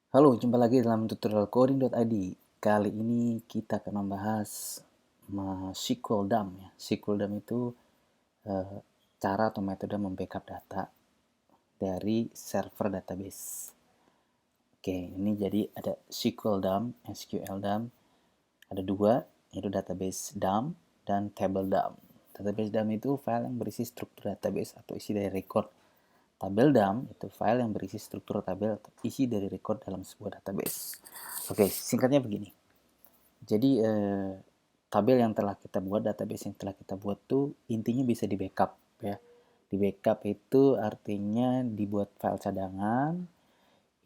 Halo, jumpa lagi dalam tutorial coding.id. Kali ini kita akan membahas SQL dump ya. SQL dump itu eh, cara atau metode membackup data dari server database. Oke, ini jadi ada SQL dump, SQL dump. Ada dua, yaitu database dump dan table dump. Database dump itu file yang berisi struktur database atau isi dari record. Tabel dump itu file yang berisi struktur tabel atau isi dari record dalam sebuah database. Oke, singkatnya begini. Jadi tabel yang telah kita buat, database yang telah kita buat tuh intinya bisa di backup ya. Di backup itu artinya dibuat file cadangan.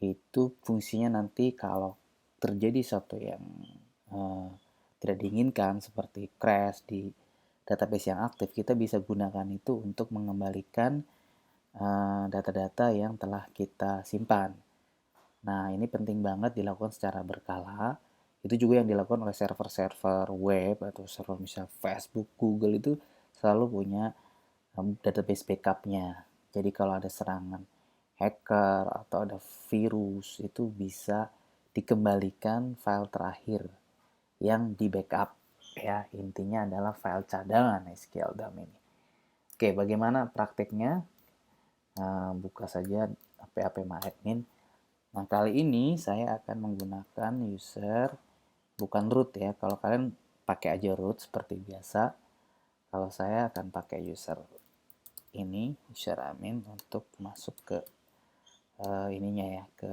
Itu fungsinya nanti kalau terjadi sesuatu yang eh, tidak diinginkan seperti crash di database yang aktif, kita bisa gunakan itu untuk mengembalikan data-data yang telah kita simpan. Nah, ini penting banget dilakukan secara berkala. Itu juga yang dilakukan oleh server-server web atau server misalnya Facebook, Google itu selalu punya database backupnya. Jadi kalau ada serangan hacker atau ada virus itu bisa dikembalikan file terakhir yang di backup ya. Intinya adalah file cadangan SQL dump ini. Oke, bagaimana prakteknya? Buka saja app.myadmin. Nah, kali ini saya akan menggunakan user bukan root ya. Kalau kalian pakai aja root seperti biasa. Kalau saya akan pakai user ini, user admin untuk masuk ke ininya ya, ke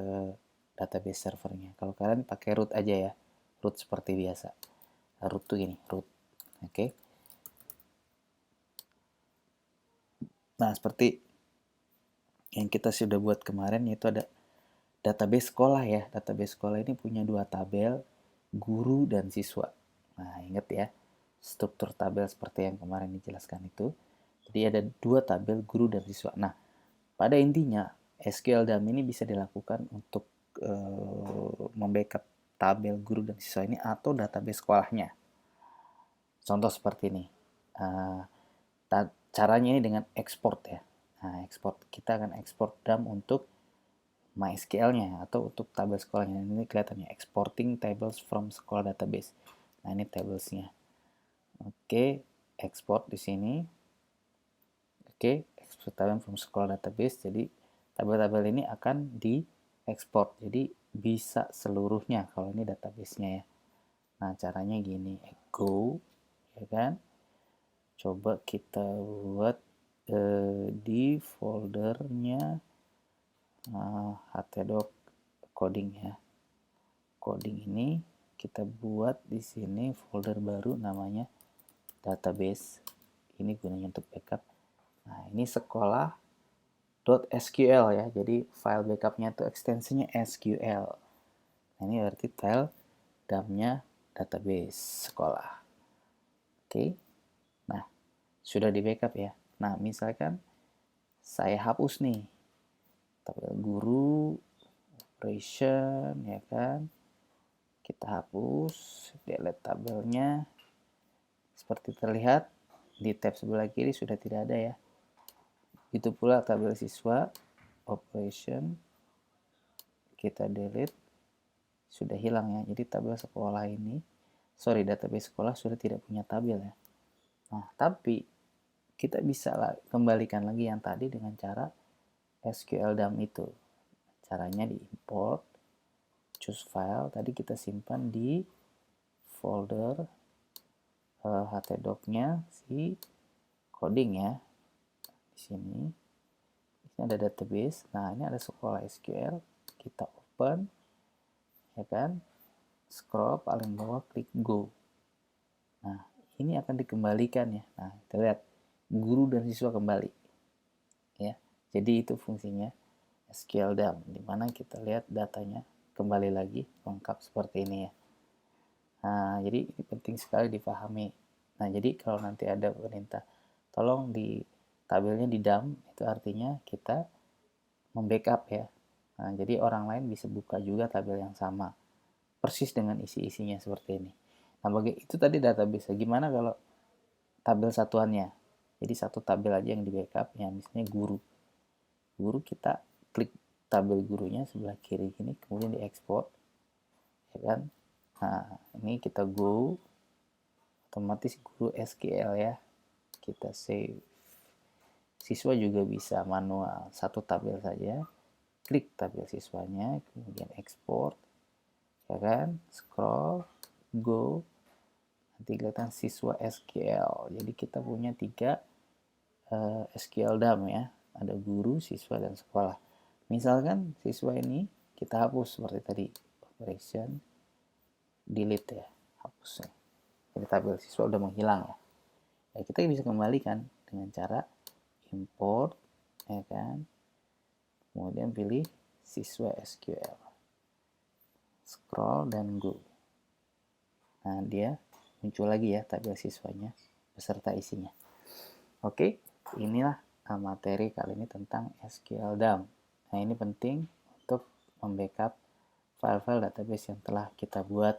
database servernya. Kalau kalian pakai root aja ya, root seperti biasa. Root tuh gini, root. Oke. Nah, seperti yang kita sudah buat kemarin yaitu ada database sekolah ya. Database sekolah ini punya dua tabel, guru dan siswa. Nah, ingat ya, struktur tabel seperti yang kemarin dijelaskan itu. Jadi ada dua tabel guru dan siswa. Nah, pada intinya SQL dump ini bisa dilakukan untuk membackup tabel guru dan siswa ini atau database sekolahnya. Contoh seperti ini. Uh, Caranya ini dengan export ya. Nah, export kita akan export dump untuk MySQL-nya atau untuk tabel sekolahnya. Ini kelihatannya exporting tables from sekolah database. Nah, ini tablesnya. Oke, export di sini. Oke, export tabel from sekolah database. Jadi tabel-tabel ini akan diekspor. Jadi bisa seluruhnya kalau ini database-nya ya. Nah, caranya gini, go ya kan? Coba kita buat di foldernya htdoc coding ya. Coding ini kita buat di sini folder baru namanya database. Ini gunanya untuk backup. Nah, ini sekolah.sql ya. Jadi file backupnya itu ekstensinya SQL. Nah, ini berarti file dumpnya database sekolah. Oke. Nah, sudah di backup ya. Nah, misalkan saya hapus nih tabel guru, operation ya kan. Kita hapus, delete tabelnya. Seperti terlihat di tab sebelah kiri sudah tidak ada ya. Itu pula tabel siswa, operation, kita delete, sudah hilang ya. Jadi tabel sekolah ini, database sekolah sudah tidak punya tabel ya. Nah, tapi kita bisa kembalikan lagi yang tadi dengan cara SQL dump itu. Caranya diimport, choose file, tadi kita simpan di folder htdoc-nya si coding ya. Di sini ada database. Nah, ini ada sekolah SQL. Kita open ya kan. Scroll paling bawah, klik go. Nah, ini akan dikembalikan ya. Nah, kita lihat guru dan siswa kembali. Ya. Jadi itu fungsinya SQL dump, di mana kita lihat datanya kembali lagi lengkap seperti ini ya. Nah, jadi ini penting sekali dipahami. Nah, jadi kalau nanti ada perintah tolong di tabelnya di dump, itu artinya kita membackup ya. Nah, jadi orang lain bisa buka juga tabel yang sama persis dengan isi-isinya seperti ini. Nah, itu tadi database. Gimana kalau tabel satuannya? Jadi satu tabel aja yang di backup, ya misalnya guru. Guru kita klik tabel gurunya sebelah kiri gini, kemudian diekspor, ya kan. Nah, ini kita go, otomatis guru SQL ya, kita save. Siswa juga bisa manual, satu tabel saja, klik tabel siswanya, kemudian ekspor, ya kan, scroll, go, nanti kelihatan siswa SQL. Jadi kita punya 3 SQL DAM ya, ada guru, siswa, dan sekolah. Misalkan siswa ini kita hapus seperti tadi, operation delete ya, hapus ya. Jadi tabel siswa udah menghilang ya. Ya kita bisa kembalikan dengan cara import, ya kan, kemudian pilih siswa SQL, scroll dan go. Nah, dia muncul lagi ya tabel siswanya beserta isinya. Oke, inilah materi kali ini tentang SQL DAM. Nah, ini penting untuk membackup file-file database yang telah kita buat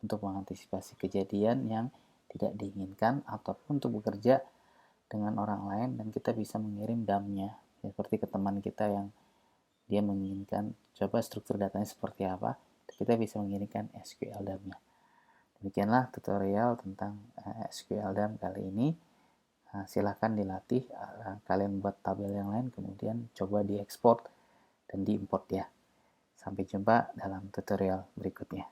untuk mengantisipasi kejadian yang tidak diinginkan ataupun untuk bekerja dengan orang lain dan kita bisa mengirim DAM-nya ya, seperti ke teman kita yang dia menginginkan coba struktur datanya seperti apa, kita bisa mengirimkan SQL DAM-nya. Demikianlah tutorial tentang SQL DAM kali ini. Silahkan dilatih, kalian buat tabel yang lain kemudian coba diekspor dan diimport ya. Sampai jumpa dalam tutorial berikutnya.